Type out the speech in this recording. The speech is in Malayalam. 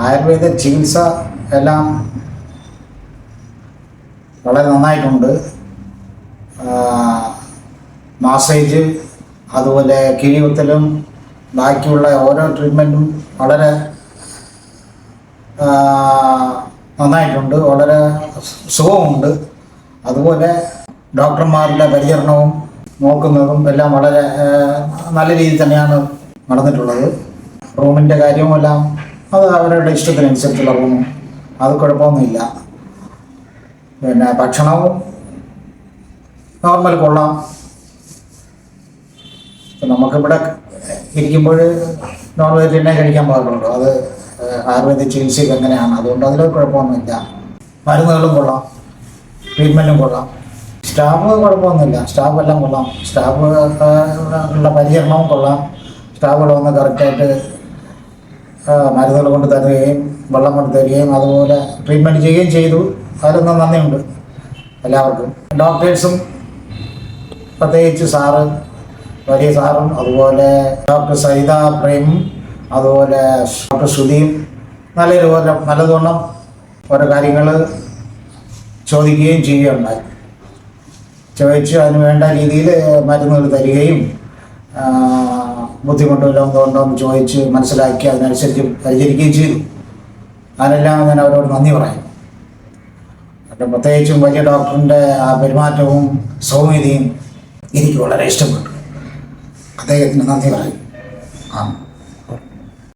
ആയുർവേദ ചികിത്സ എല്ലാം വളരെ നന്നായിട്ടുണ്ട്. മാസേജ്, അതുപോലെ കിഴികുത്തലും ബാക്കിയുള്ള ഓരോ ട്രീറ്റ്മെൻറ്റും വളരെ നന്നായിട്ടുണ്ട്, വളരെ സുഖമുണ്ട്. അതുപോലെ ഡോക്ടർമാരുടെ പരിചരണവും നോക്കുന്നതും എല്ലാം വളരെ നല്ല രീതിയിൽ തന്നെയാണ് നടന്നിട്ടുള്ളത്. റൂമിൻ്റെ കാര്യവുമെല്ലാം അത് അവരുടെ ഇഷ്ടത്തിനനുസരിച്ചുള്ള റൂമും, അത് കുഴപ്പമൊന്നുമില്ല. പിന്നെ ഭക്ഷണവും നോർമൽ കൊള്ളാം. നമുക്കിവിടെ ഇരിക്കുമ്പോൾ നോൺ വെജ് തന്നെ കഴിക്കാൻ പാടുള്ളൂ. അത് ആയുർവേദ ചികിത്സയ്ക്ക് എങ്ങനെയാണ്, അതുകൊണ്ട് അതിൽ കുഴപ്പമൊന്നുമില്ല. മരുന്നുകളും കൊള്ളാം, ട്രീറ്റ്മെൻറ്റും കൊള്ളാം. സ്റ്റാഫ് കുഴപ്പമൊന്നുമില്ല, സ്റ്റാഫ് എല്ലാം കൊള്ളാം. സ്റ്റാഫ് ഉള്ള പരിചരണവും കൊള്ളാം. സ്റ്റാഫുകൾ വന്ന് കറക്റ്റായിട്ട് മരുന്നുകൾ കൊണ്ട് തരികയും വെള്ളം കൊണ്ട് തരികയും അതുപോലെ ട്രീറ്റ്മെൻറ്റ് ചെയ്യുകയും ചെയ്തു. അതിലൊന്നും നന്ദിയുണ്ട് എല്ലാവർക്കും. ഡോക്ടേഴ്സും പ്രത്യേകിച്ച് സാറ്, വലിയ സാറും, അതുപോലെ ഡോക്ടർ സരിത പ്രേമും, അതുപോലെ ഡോക്ടർ ശ്രുതിയും നല്ലതുവണ്ണം ഓരോ കാര്യങ്ങൾ ചോദിക്കുകയും ചെയ്യുകയുണ്ടായി. ചോദിച്ച് അതിന് വേണ്ട രീതിയിൽ മരുന്നുകൾ തരികയും ബുദ്ധിമുട്ടുണ്ടോ എന്ന് ചോദിച്ച് മനസ്സിലാക്കി അതിനനുസരിച്ച് പരിചരിക്കുകയും ചെയ്തു. അതിനെല്ലാം ഞാൻ അവരോട് നന്ദി പറയും. പ്രത്യേകിച്ചും വലിയ ഡോക്ടറിൻ്റെ ആ പെരുമാറ്റവും സൗമ്യതയും എനിക്ക് വളരെ ഇഷ്ടപ്പെട്ടു. അദ്ദേഹത്തിന് നന്ദി പറയും.